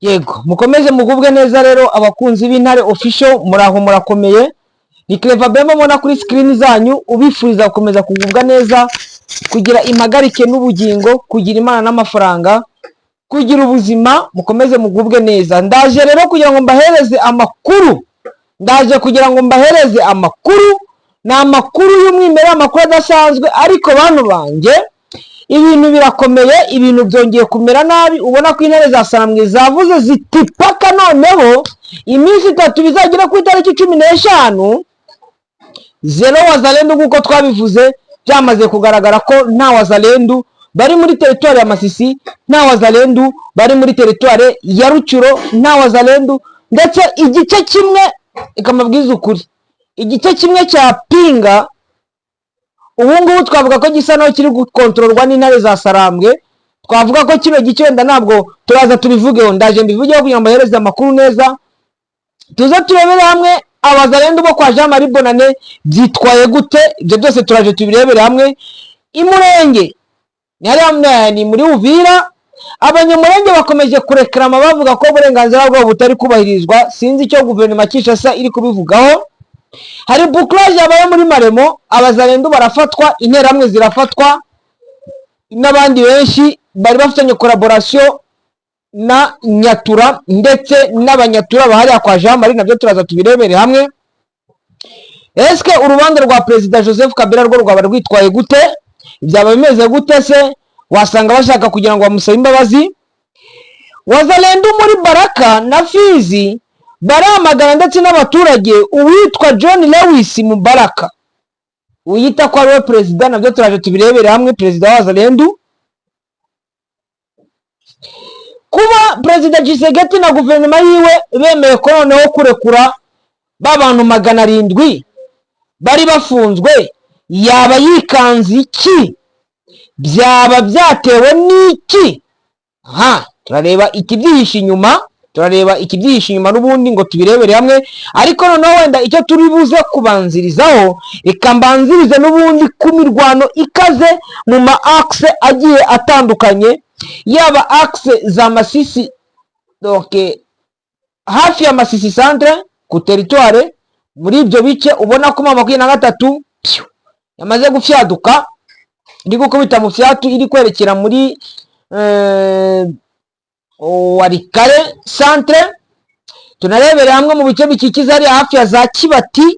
Yego mukomeze mugubwe neza rero abakunzi b'Intare official, muraho murakomeye. Ni Clever Bemba mubona kuri screen zanyu, ubifuriza gukomeza kugubwa neza, kugira impagarike n'ubugingo, kugira Imana n'amafaranga, kugira ubuzima. Mukomeze mugubwe neza. Ndaje rero kugira ngo mbahereze amakuru, ni amakuru y'umwimerere, amakuru adasanzwe. Ariko bantu banje, ibintu birakomeye, ibintu byongeye kumera nabi. Ubona ko Intare za Sarambwe zavuze ziti paka noneho iminsi 3 bizagira ku itariki 15 zero wazalendo, kuko twabivuze byamaze kugaragara ko nta wazalendo bari muri territoire ya Masisi, nta wazalendo bari muri territoire ya Rucuro, nta wazalendo ndetse igice kimwe, ikamabwiza ukuri, igice kimwe cya Pinga ubungubu twavuga ko gisa naho kiri gukontororwa n'Intare za Sarambwe. Twavuga ko kino gice wenda ntabwo turaza tubivugeho, ndaje mbivugeho kugira ngo mbahereze amakuru neza. Tuza turebere hamwe abazalendo bo kwa Jean Marie Bonane byitwaye gute, ibyo byose turaje tubirebere hamwe. Imurenge ni muri Uvira, abanyamurenge bakomeje kurekrama bavuga ko uburenganzira bwabo butari kubahirizwa. Sinzi icyo guverinoma Kinshasa iri kubivugaho. Hari bouclage yabaye muri Maremo, abazalendo barafatwa, interamwe zirafatwa, n'abandi benshi bari bafitanye collaboration na Nyatura ndetse n'abanyatura bahari kwa Jean Marie, nabyo turaza tubirebere hamwe. Eske urubanza rwa President Joseph Kabila rwo rwaba rwitwaye gute, byaba bimeze gute se? Wasanga bashaka kugira ngo bamusabe imbabazi. Wazalendo muri Baraka na Fizi baramagana ndetse n'abaturage uwitwa John Lewis Mubaraka uyita ko ari we president, nabyo turaje tubirebere hamwe. President wa Wazalendo, kuba President Tshisekedi na guverinoma yiwe bemeye ko noneho kurekura babantu 700 bari bafunzwe, yaba yikanze iki? Byaba byatewe n'iki? Turareba ikibyihishe inyuma, n'ubundi ngo tubirebere hamwe. Ariko noneho wenda icyo turi buze kubanzirizaho, reka mbanzirize n'ubundi ku mirwano ikaze mu ma axe agiye atandukanye, yaba axe za Masisi, donc hafi ya Masisi centre ku territoire. Muri ibyo bice ubona ko 23 yamaze gufyaduka, iri gukubita mu fyatu, iri kwerekera muri Warikare centre. Tunarebere hamwe mu bice bikikiza ari hafi ya za Kibati,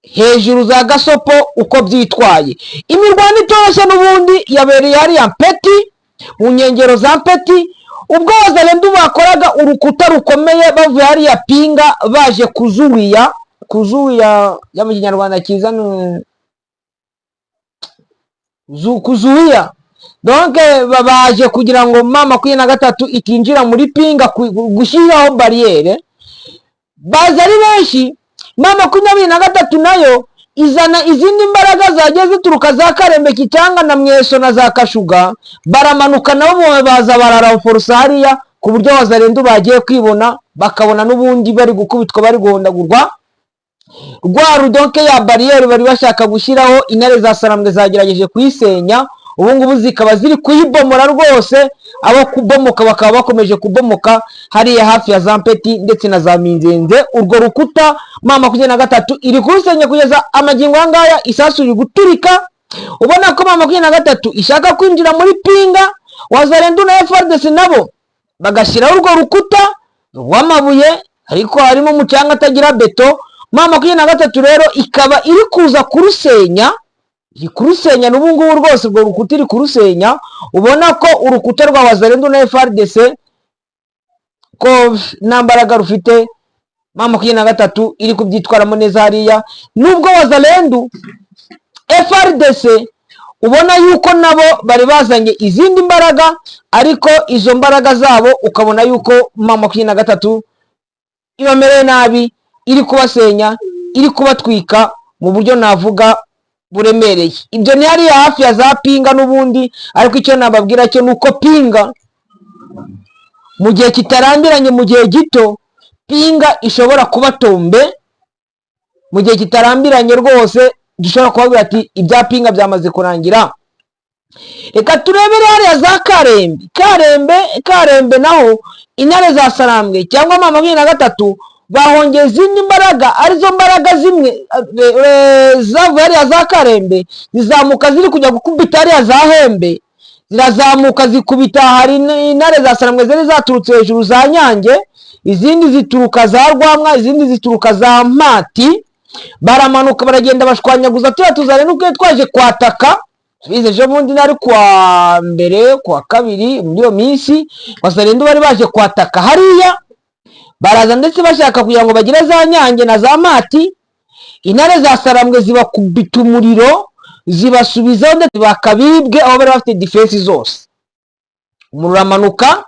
hejuru za Gasopo, uko byitwaye. Imirwano itoroshye n'ubundi yabereye hari ya Mpeti, mu nkengero za Mpeti, ubwo Wazalendo bakoraga urukuta rukomeye bavuye hari ya Pinga baje kuzuwiya ya mu Kinyarwanda kiza kuzuwiya. Donc babaje kugira ngo M23 ikinjira muri Pinga gushyiraho barriere. Baza ari benshi, M23 nayo izana izindi mbaraga zagiye zituruka za Karembe, Kitanga na Mweso na za Kashuga, baramanuka nabo baza bararaforsa hariya, ku buryo Wazalendo bagiye kwibona, bakabona n'ubundi bari gukubitwa, bari guhondagurwa rwa rudonke ya barriere bari bashaka gushyiraho. Intare za Sarambwe zagerageje kuyisenya, ubungubu zikaba ziri kuyibomora rwose. Abo kubomoka bakaba bakomeje kubomoka hariya hafi ya Zampeti ndetse na za Minzenze. Urwo rukuta M23 iri kurusenya kugeza amagingo angaya, isasu riri guturika. Ubona ko M23 ishaka kwinjira muri Pinga, Wazalendo na FARDC nabo bagashyiraho urwo rukuta rw'amabuye, ariko harimo umucanga atagira beto. M23 rero ikaba iri kuza kurusenya, n'ubungubu rwose urwo rukuta iri kurusenya. Ubona ko urukuta rwa Wazalendo na FARDC ko nambaraga rufite, M23 iri kubyitwaramo neza hariya. Nubwo Wazalendo FARDC ubona yuko nabo bari bazanye izindi mbaraga, ariko izo mbaraga zabo ukabona yuko M23 ibamereye nabi, iri kubasenya, iri kubatwika mu buryo navuga buremereye. Ibyo ni hariya hafi ya za Pinga n'ubundi. Ariko icyo nababwira cyo nuko Pinga mu gihe kitarambiranye, mu gihe gito, Pinga ishobora kuba tombe. Mu gihe kitarambiranye rwose dushobora kubabwira ati ibya Pinga byamaze kurangira. Reka turebere hariya za Karembe naho intare za Sarambwe cyangwa mama 23 bahongeye izindi mbaraga, arizo mbaraga zimwe zavuye hariya za Karembe zizamuka ziri kujya gukubita hariya za Hembe, zirazamuka zikubita. Hari intare za Sarambwe zari zaturutse hejuru za Nyange, izindi zituruka za Rwamwa, izindi zituruka za Mpati, baramanuka baragenda bashwanyaguza tuzare nuko twaje kwataka. Bize je bundi nari kwa mbere kwa kabiri muri iyo minsi Wazalendo bari baje kwataka hariya, baraza ndetse bashaka kugira ngo bagire za Nyange na za Mati. Intare za Sarambwe zibakubita umuriro, zibasubizaho ndetse bakabibwe aho bari bafite defense zose. Umuriro amanuka,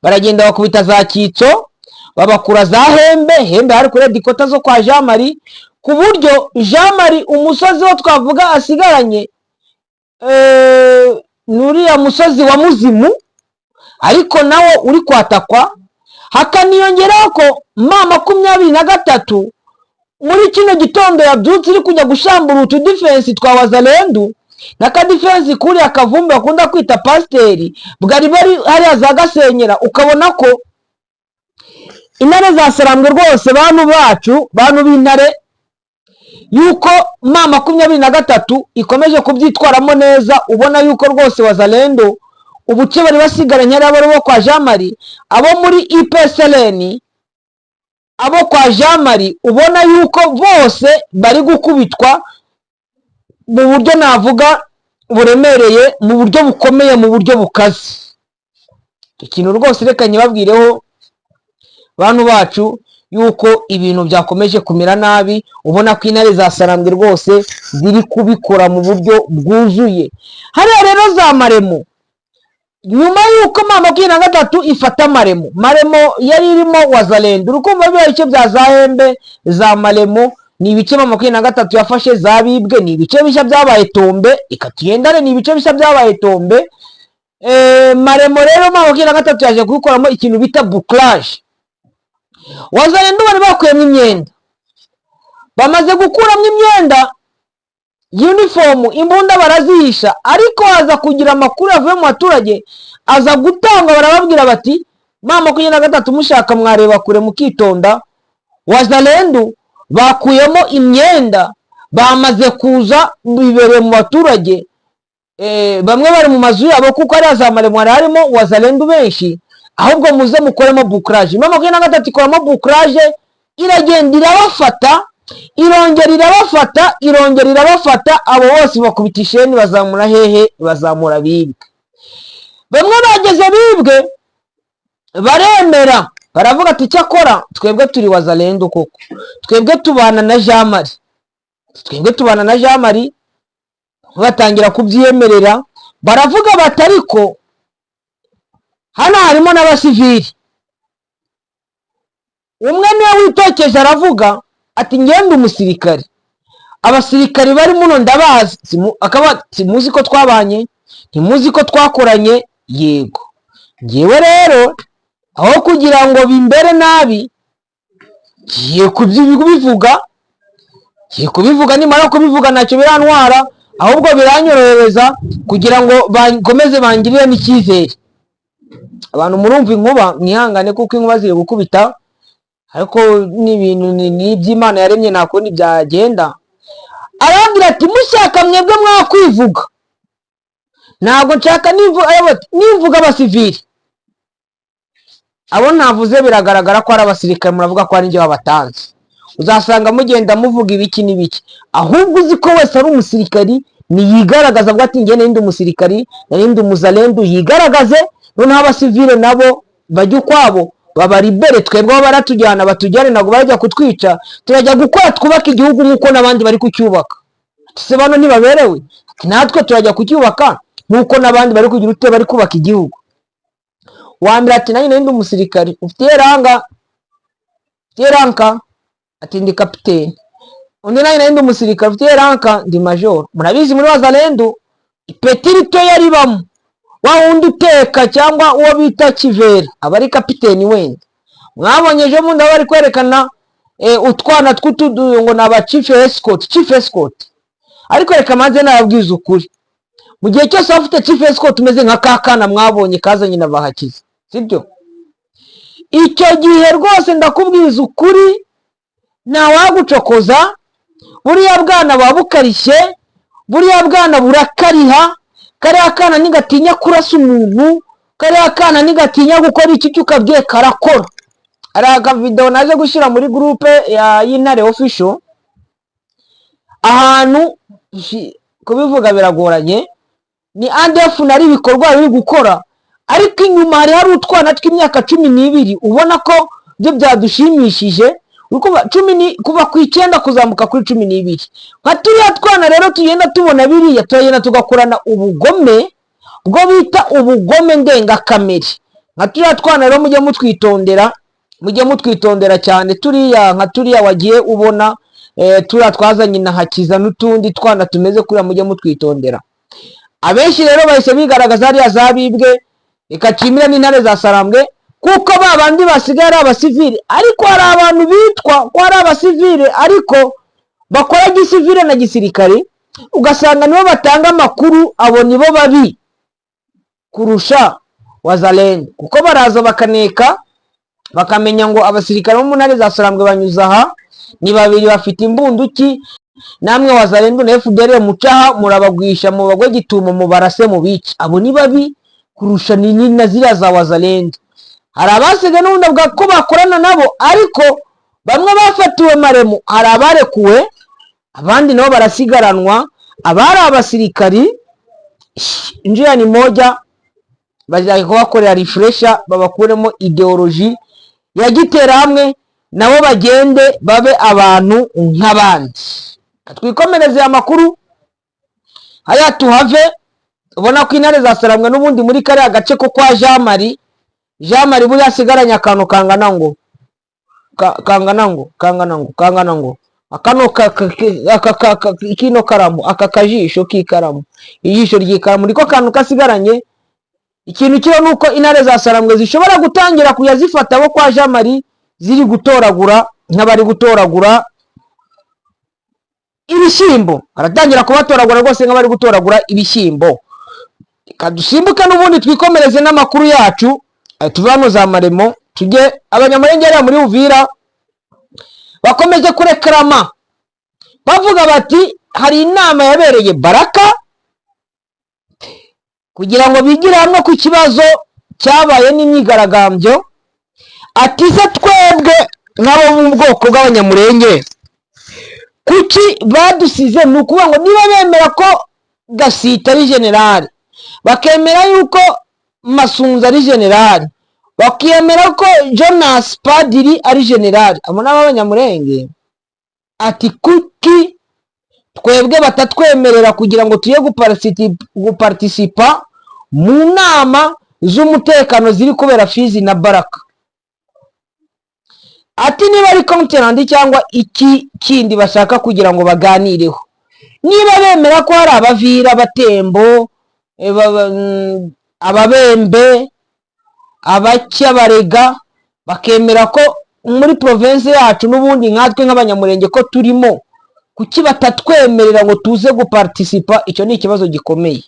baragenda bakubita za Kitso, babakura za Hembe hari kure dikota zo kwa Jean Marie, ku buryo Jean Marie umusozi wo twavuga asigaranye nuriya musozi wa Muzimu, ariko nawo uri kwatakwa. Hakaniyongeraho ko mama 23 muri kino gitondo yabyutse iri kujya gushambura utu defense twa Wazalendo naka defense kuri akavumbi bakunda kwita pasteri bwari bari hariya za Gasenyera. Ukabona ko intare za Sarambwe rwose bantu b'intare yuko mama 23 ikomeje kubyitwaramo neza. Ubona yuko rwose Wazalendo ubuce bari basigaranye ari bo kwa Jean Marie, abo muri IPSLN, abo kwa Jean Marie, ubona yuko bose bari gukubitwa mu buryo navuga buremereye, mu buryo bukomeye, mu buryo bukaze. Ikintu rwose reka nyibabwireho bantu bacu yuko ibintu byakomeje kumira nabi. Ubona ko intare za Sarambwe rwose ziri kubikora mu buryo bwuzuye. Hariya rero za Maremo, nyuma yuko mama 23 ifata Maremo yari irimo Wazalendo, urukumva biba ibice bya za Hembe za Maremo ni ibice mama 23 yafashe, zabibwe ni ibice bishya byabaye Tombe, ikatiyendane ni ibice bishya byabaye Tombe. Maremo rero mama 23 yaje kubikoramo ikintu bita bouclage. Wazalendo bari bakuyemo imyenda, bamaze gukuramo imyenda, uniform, imbunda barazihisha, ariko aza kugira amakuru avuye mu baturage, aza gutanga, barababwira bati mama 23 mushaka mwareba kure mukitonda, Wazalendo bakuyemo imyenda, bamaze kuza bibereye mu baturage. Bamwe bari mu mazu yabo kuko ari azamare mwari harimo Wazalendo benshi, ahubwo muze mukoremo bouclage. Mama 23 ikoramo bouclage, iragenda irabafata, irongera irabafata, abo bose bakubitisheni bazamura hehe, bazamura bibwe. Bamwe bageze bibwe baremera, baravuga ati cyakora twebwe turi Wazalendo koko, twebwe tubana na Jean Marie, batangira kubyiyemerera, baravuga batariko hano harimo n'abasivili. Umwe niwe witokeje aravuga ati ngende umusirikare, abasirikari bari muno ndabazi, akaba simuzi ko twabanye, ntimuzi ko twakoranye. Yego, ngewe rero aho kugira ngo bimbere nabi ngiye kubivuga, nimara kubivuga ntacyo birantwara, ahubwo biranyorohereza kugira ngo bakomeze bangirire n'icyizere. Abantu murumva inkuba mwihangane kuko inkuba ziri gukubita, ariko n'ibintu n'iby'Imana yaremye nakundi byagenda. Arambwira ati mushaka mwebwe mwakwivuga, ntabwo nshaka nivuga abasivili. Abo ntavuze biragaragara ko ari abasirikare, muravuga ko ari njye wabatanze, uzasanga mugenda muvuga ibiki n'ibiki. Ahubwo uzi ko wese ari umusirikari niyigaragaza, avuga ati njye ndi umusirikari, ndi umuzalendo, yigaragaze. Noneho abasivile nabo bajya ukwabo, babaribere, twebwe baratujyana batujyane, ntabwo barajya kutwica, turajya gukora twubaka igihugu nk'uko n'abandi bari kucyubaka. Se bano ntibaberewe, natwe turajya kucyubaka nk'uko n'abandi bari kugira ute bari kubaka igihugu. Wambira ati nanjye ndi umusirikari, ufite ranka, ati ndi kapiteni. Undi nanjye ndi umusirikari, ufite ranka, ndi major. Murabizi muri Wazalendo ipeti rito yaribamo, wa wundi uteka cyangwa uwo bita kivera aba ari kapiteni wenda. Mwabonye ejo bundi bari kwerekana utwana tw'utudu ngo naba chief escort, ariko reka maze nababwiza ukuri, mu gihe cyose bafite chief escort tumeze nka kakana mwabonye kazanye na bahakiza, sibyo? Icyo gihe rwose ndakubwiza ukuri nta wagucokoza, buriya bwana babukarishye, buriya bwana burakariha, kariya kana nigatinya kurasa umuntu, kariya kana nigatinya gukora iki cyukabwiye karakora. Ari aka video naje gushyira muri groupe ya Intare official, ahantu kubivuga biragoranye, ni ADF nari bikorwa biri gukora, ariko inyuma hari utwana tw'imyaka 12 ubona ko byo byadushimishije, kuva ku 9 kuzamuka kuri 12. Nka turiya twana rero tugenda tubona biriya, tugenda tugakorana ubugome bwo bita ubugome ndengakamere. Nka turiya twana rero mujye mutwitondera cyane, turiya nka turiya wagiye ubona turiya twazanye na Hakiza n'utundi twana tumeze kuriya, mujye mutwitondera. Abenshi rero bahise bigaragaza hariya zabibwe, ikacimira n'Intare za Sarambwe, kuko babandi basigara abasivile, ariko hari abantu bitwa ko ari abasivile ariko bakora gisivile na gisirikare, ugasanga nibo batanga amakuru, abo nibo babi kurusha wazalendo, kuko baraza bakaneka bakamenya ngo abasirikare bo mu Ntare za Sarambwe banyuza aha ni babiri bafite imbunduki, namwe wazalendo na FDL mucaha murabagwisha mu bagwe gitumo mu barase mu bici. Abo ni babi kurusha nini na ziriya za wazalendo. Hari abasiga n'ubundi bwa ko bakorana nabo, ariko bamwe bafatiwe maremu, hari abarekuwe, abandi nabo barasigaranwa. Abari abasirikari njia ni moja, bajya kubakorera refresher, babakuremo ideology ya gitera hamwe, nabo bagende babe abantu nk'abandi. Twikomereze amakuru haya tuhave. Ubona ko Intare za Sarambwe n'ubundi muri kare agace ko kwa Jean Marie buri asigaranya akantu kangana ngo akano kino karamu, aka kajisho k'ikaramu, ijisho ry'ikaramu niko kantu kasigaranye. Ikintu kiro nuko Intare za Sarambwe zishobora gutangira kuyazifata bo kwa Jean Marie ziri gutoragura nk'abari gutoragura ibishyimbo, aratangira kubatoragura rwose nk'abari gutoragura ibishyimbo. Kadusimbuka n'ubundi twikomereze n'amakuru yacu, tuvano za maremo tujye abanyamurenge ari muri Uvira bakomeje kurekrama, bavuga bati hari inama yabereye Baraka kugira ngo bigire hamwe ku kibazo cyabaye n'imyigaragambyo. Atize twebwe nk'abo mu bwoko bw'abanyamurenge kuki badusize, nukuvuga ngo niba bemera ko Gasita ari general, bakemera yuko Masunza ari general, bakiyemera ko Jonas Padiri ari general, abo n'abanyamurenge. Ati kuki twebwe batatwemerera kugira ngo tuye guparticipa mu nama z'umutekano ziri kubera Fizi na Baraka. Ati niba ari kontinenti cyangwa iki kindi bashaka kugira ngo baganireho, niba bemera ko hari abavira, batembo, ababembe, abacya, barega, bakemera ko muri province yacu n'ubundi nkatwe nk'abanyamurenge ko turimo, kuki batatwemerera ngo tuze guparticipa? Icyo ni ikibazo gikomeye.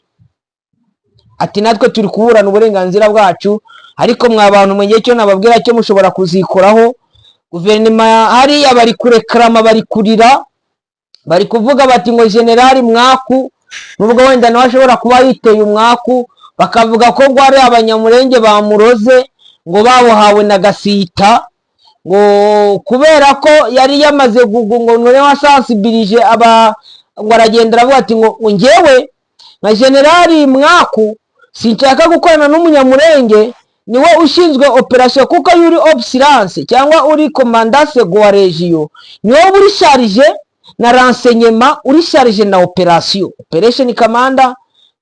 Ati natwe turi kuburana uburenganzira bwacu, ariko mwa bantu mu gihe cyo nababwira cyo mushobora kuzikoraho. Guverinoma hariya bari kurekrama, bari kurira, bari kuvuga bati ngo generali mwaku, nubwo wenda nawe ashobora kuba yiteye umwaku, bakavuga ko gwari abanyamurenge bamuroze ngo babuhawe na Gasita, ngo kubera ko yari yamaze ngo none wasansibilije ngo aragendera avuga ati ngo ngewe nka generali mwaku sinshaka gukorana n'umunyamurenge, niwe ushinzwe operation kuko yuri obsilence cyangwa uri commandant wa region, niwe uri charge na renseignement, uri charge na operation commander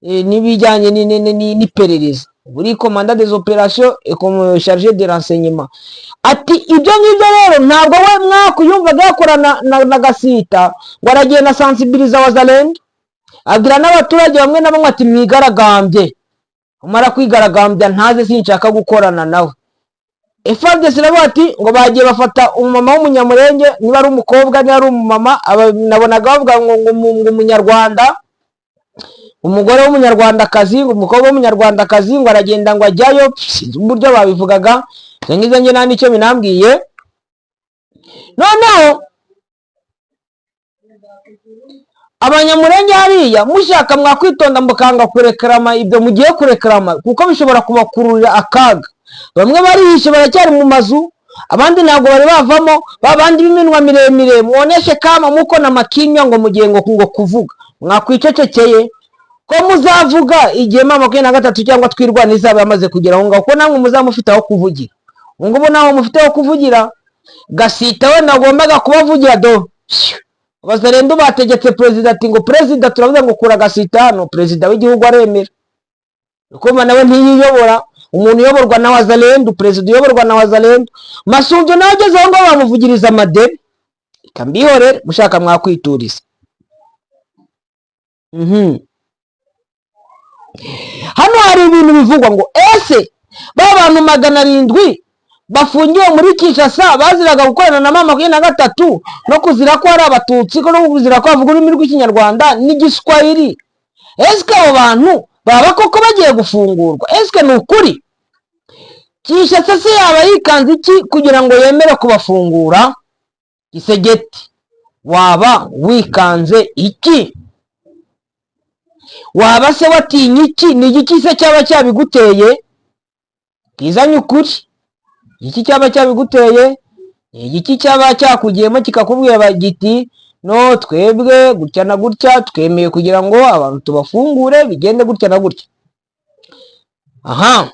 n'ibijyanye n'iperereza, uri commandant des opérations et comme chargé de renseignement. Ati ibyo ngibyo rero ntabwo we mwaku yumvaga yakorana na Gasita, ngo aragenda sensibiliza wazalendo, abwira n'abaturage bamwe na bamwe ati mwigaragambye, umara kwigaragambya ntaze sinshaka gukorana nawe. FARDC nabo ati ngo bagiye bafata umumama w'umunyamurenge, niba ari umukobwa niba ari umumama, nabonaga bavuga ngo umunyarwanda, umugore w'umunyarwandakazi, umukobwa w'umunyarwandakazi ngo aragenda ngo ajyayo, sinzi uburyo babivugaga, ngize nge nta nicyo binambwiye. Noneho abanyamurenge hariya mushaka mwakwitonda mukanga kurekarama ibyo mugiye kurekarama, kuko bishobora kubakururira akaga. Bamwe barihishe baracyari mu mazu, abandi ntabwo bari bavamo, babandi b'iminwa miremire muoneshe kama muko na makinywa ngo mugiye ngo kuvuga. Mwakwicecekeye ko muzavuga igihe mama 23 cyangwa twirwana izaba yamaze kugera aho ngaho, ko namwe muzamufite aho kuvugira. Ngubu naho mufite aho kuvugira, Gasita we nagombaga kubavugira do. Abazalendo bategetse president ati ngo president turavuze ngo kura Gasita hano, president w'igihugu aremera. Uko nawe ntiyiyobora, umuntu uyoborwa na wazalendo, president uyoborwa na wazalendo. Masunzo nageze aho ngo bamuvugiriza amadebe. Ikambihorere mushaka mwakwituriza. Hano hari ibintu bivugwa ngo ese bantu 700 bafungiwe muri Kinshasa baziraga gukorana na mama 23 no kuzira ko ari abatutsi, ko no kuzira ko bavuga ururimi rw'ikinyarwanda n'igiswahili. Ese abo bantu baba koko bagiye gufungurwa? Ese ni ukuri Kinshasa se yaba yikanze iki kugira ngo yemere kubafungura? Gisegeti waba wikanze iki? Waba se watinye iki? Ni iki se cyaba cyabiguteye? Kizanye ukuri. Iki cyaba cyabiguteye? Iki cyaba cyakugiyemo kikakubwira bagiti no twebwe gutya na gutya twemeye kugira ngo abantu tubafungure bigende gutya na gutya. Aha.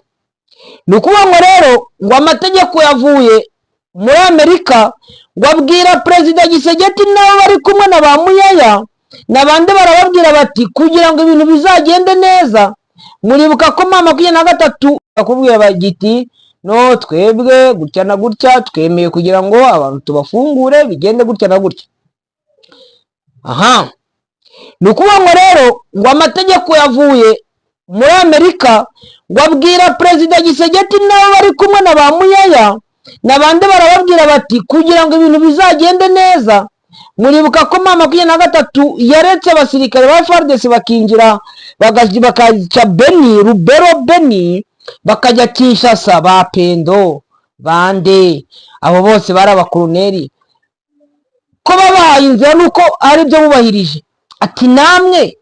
Nukuba ngo rero ngo amategeko yavuye muri Amerika ngo abwira president Gisegeti nabo bari kumwe na ba Muyaya nabande barababwira bati kugira ngo ibintu bizagende neza, muribuka ko mama 23 akubwira bagiti no twebwe gutya na gutya twemeye kugira ngo abantu tubafungure bigende gutya na gutya. Aha. Nukuba ngo rero ngo amategeko yavuye muri Amerika ngo abwira president Gisegeti nabo bari kumwe na ba Muyaya nabande barababwira bati kugira ngo ibintu bizagende neza, muribuka ko mama 23 yaretse abasirikare ba FARDC bakinjira bakaca Beni, Rubero Beni, bakajya Kinshasa, ba Pendo bande abo bose bari abakoloneli, ko babahaye inzira nuko ari byo mubahirije. Ati namwe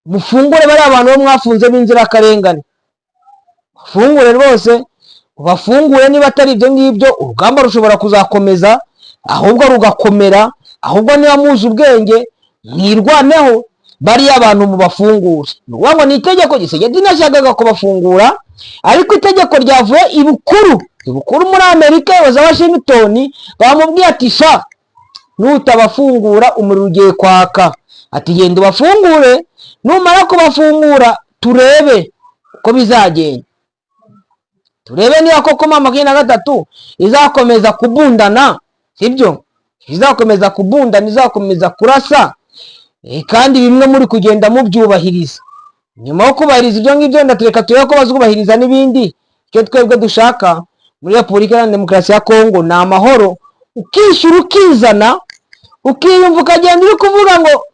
mufungure bari abantu bo mwafunze b'inzira karengane, bafungure rwose, bafungure niba atari ibyo ngibyo urugamba rushobora kuzakomeza ahubwo rugakomera, ahubwo niba muzi ubwenge mwirwaneho bari abantu mu bafungure. Ngo ni itegeko Gisegeti nashakaga kubafungura, ariko itegeko ryavuye ibukuru muri Amerika yoza Washington bamubwiye ati sha nutabafungura umuriro ugiye kwaka, ati genda bafungure, numara kubafungura turebe uko bizagenda, turebe niba koko mama 23 izakomeza kubundana, sibyo? Izakomeza kubundana, izakomeza kurasa, kandi bimwe muri kugenda mubyubahiriza. Nyuma yo kubahiriza ibyo ngibyo ndatureka turebe ko bazubahiriza n'ibindi. Icyo twebwe dushaka muri Repubulika ya Demokarasi ya Kongo ni amahoro, ukishyura ukizana, ukiyumva ukagenda uri kuvuga ngo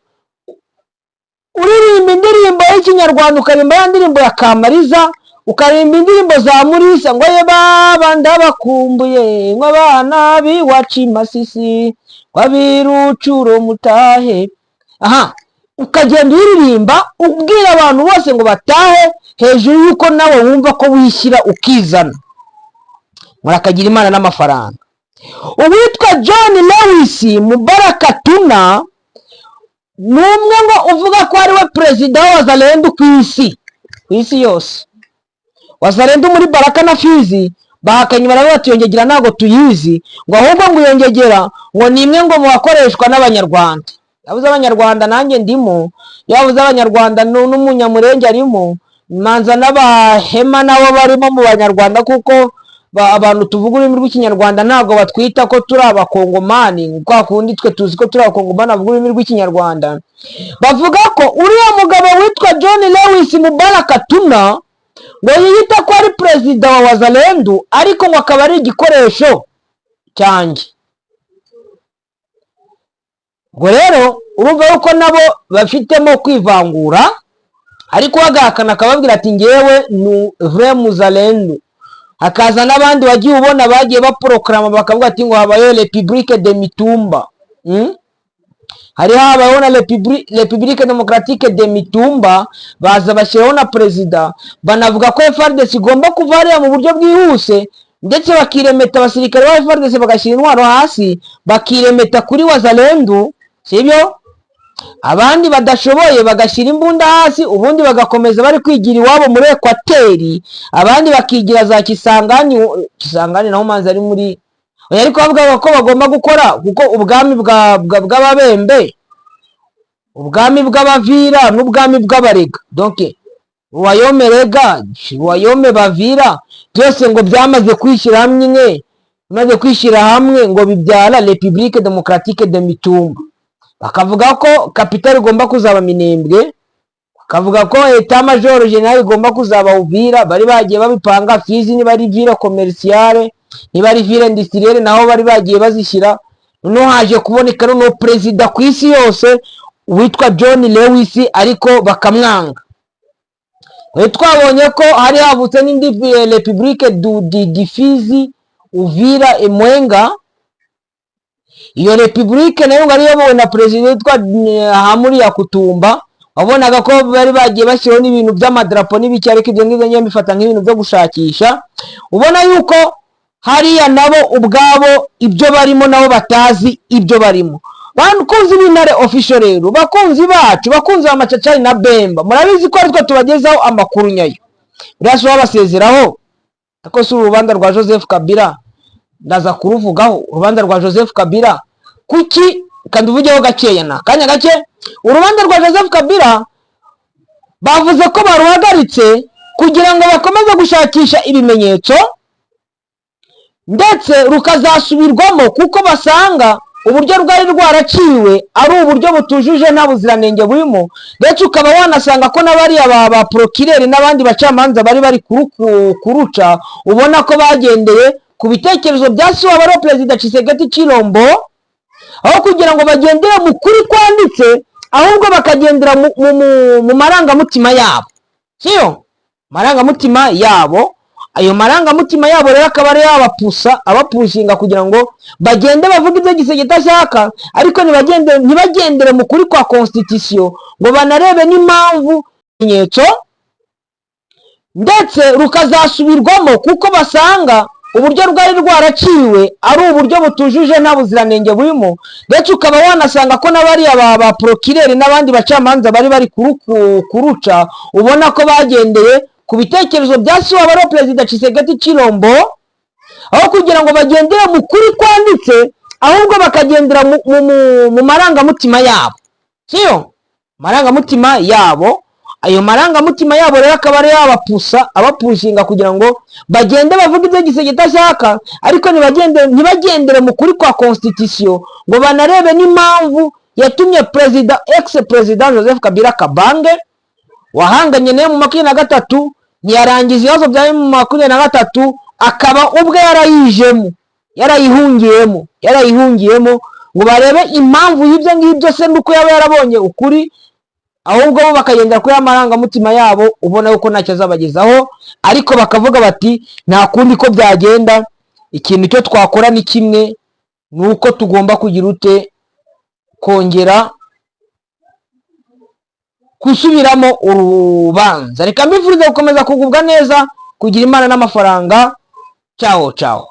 uririmba indirimbo y'ikinyarwanda, ukaririmba ya ndirimbo ya Kamariza, ukaririmba indirimbo za Murisa ngo ye baba ndabakumbuye ngo abana biwacu Masisi kwabirucuro mutahe. Aha, ukagenda uririmba ubwira abantu bose ngo batahe, hejuru yuko nawe wumva ko wishyira ukizana, murakagira Imana n'amafaranga. Uwitwa John Lewis Mubaraka Tuna numwe ngo uvuga ko ari we president wa Wazalendo ku isi yose. Wazalendo muri Baraka na Fizi bahakanye baravuga ati yongegera ntago tuyizi, ngo ahubwo ngo yongegera ngo nimwe ngo mubakoreshwa n'abanyarwanda. Yavuze abanyarwanda nanjye ndimo, yavuze abanyarwanda n'umunyamurenge arimo, manza n'abahema nabo barimo mu banyarwanda, kuko abantu tuvuga ururimi rw'ikinyarwanda ntago batwita ko turi abakongomani, kwa kundi twe tuzi ko turi abakongomani bavuga ururimi rw'ikinyarwanda. Bavuga ko uriya mugabo witwa John Lewis Mubaraka Tuna ngo yiyita ko ari president wa Wazalendo, ariko ngo akaba ari igikoresho cyanjye. Ngo rero urumva yuko nabo bafitemo kwivangura, ariko bagahakana akababwira ati ngewe ni vrai muzalendo. Hakaza n'abandi bagiye ubona bagiye baproklama bakavuga ati ngo habayo Republique de Mitumba. Hari habayeho na Republique Democratique de Mitumba, baza bashyiraho na perezida, banavuga ko FARDC igomba kuva hariya mu buryo bwihuse, ndetse bakiremeta abasirikare ba FARDC bagashyira intwaro hasi, bakiremeta kuri wazalendo, sibyo? Abandi badashoboye bagashyira imbunda hasi, ubundi bagakomeza bari kwigira iwabo muri Ekwateri, abandi bakigira za Kisangani naho manzi ari muri ariko bavuga ko bagomba gukora kuko ubwami bw'ababembe, ubwami bw'abavira n'ubwami bw'abarega, donc Wayome rega, Wayome bavira, byose ngo byamaze kwishyira hamwe, bimaze kwishyira hamwe ngo bibyara Republique Democratique de Mitumba. Bakavuga ko kapitali igomba kuzaba Minembwe, bakavuga ko Etat Major General igomba kuzaba Uvira, bari bagiye babipanga. Fizi ni bari ville commerciale, ni bari ville industrielle, naho bari bagiye bazishyira. Noneho haje kuboneka no president ku isi yose witwa John Lewis, ariko bakamwanga. Twabonye ko hari havutse n'indi Republique du Fizi, Uvira, Mwenga. Iyo Republique nayo ngari yobowe na president witwa Hamuri ya Kutumba. Wabonaga ko bari bagiye bashyiraho n'ibintu by'amadarapo n'ibiki, ariko ibyo ngibyo nyine bifata nk'ibintu byo gushakisha. Ubona yuko hariya nabo ubwabo ibyo barimo nabo batazi ibyo barimo. Bakunzi b'Intare Official rero, bakunzi bacu, bakunzi ba Macacari na Bemba, murabizi ko aritwe tubagezaho amakuru nyayo. Birasho babasezeraho ako si urubanza rwa Joseph Kabila ndaza kuruvugaho. Urubanza rwa Joseph Kabila kuki kanduvugeho gakeya na kanya gake. Urubanza rwa Joseph Kabila bavuze ko baruhagaritse kugira ngo bakomeze gushakisha ibimenyetso, ndetse rukazasubirwamo kuko basanga uburyo rwari rwaraciwe ari uburyo butujuje nta buziranenge burimo, ndetse ukaba wanasanga ko n'abari aba procureur n'abandi bacamanza bari kuruca, ubona ko bagendeye ku bitekerezo byasiwe abaro Perezida Tshisekedi Chilombo, aho kugira ngo bagendere mu kuri kwanditse, ahubwo bakagendera mu marangamutima yabo, siyo marangamutima yabo. Ayo marangamutima yabo rero akaba ari abapushinga kugira ngo bagende bavuga ibyo Gisegeta ashaka, ariko ntibagendere mu kuri kwa constitution ngo banarebe n'impamvu inyetso, ndetse rukazasubirwamo kuko basanga uburyo rwari rwaraciwe ari uburyo butujuje nta buziranenge burimo, ndetse ukaba wanasanga ko n'abari aba procureur n'abandi bacamanza bari kuruca, ubona ko bagendeye ku bitekerezo byasiwe abaro Perezida Tshisekedi Chilombo, aho kugira ngo bagendere mu kuri kwanditse, ahubwo bakagendera mu marangamutima yabo, siyo marangamutima yabo. Ayo marangamutima yabo rero akaba ari abapushinga kugira ngo bagende bavuga ibyo Gisegeta ashaka, ariko ntibagendere mu kuri kwa constitution ngo banarebe n'impamvu yatumye ex-president Joseph Kabila Kabange wahanganye nayo mu 23 ntiyarangiza ibibazo bya mu 23, akaba ubwe yarayihungiyemo ngo barebe impamvu y'ibyo ngibyo se nuko yaba yarabonye ukuri, ahubwo bo bakagendera kuri amarangamutima yabo, ubona yuko ntacyo azabagezaho, ariko bakavuga bati nta kundi ko byagenda, ikintu cyo twakora ni kimwe, nuko tugomba kugira kongera kusubiramo urubanza. Reka mbifurize gukomeza kugubwa neza, kugira Imana n'amafaranga. Ciao ciao.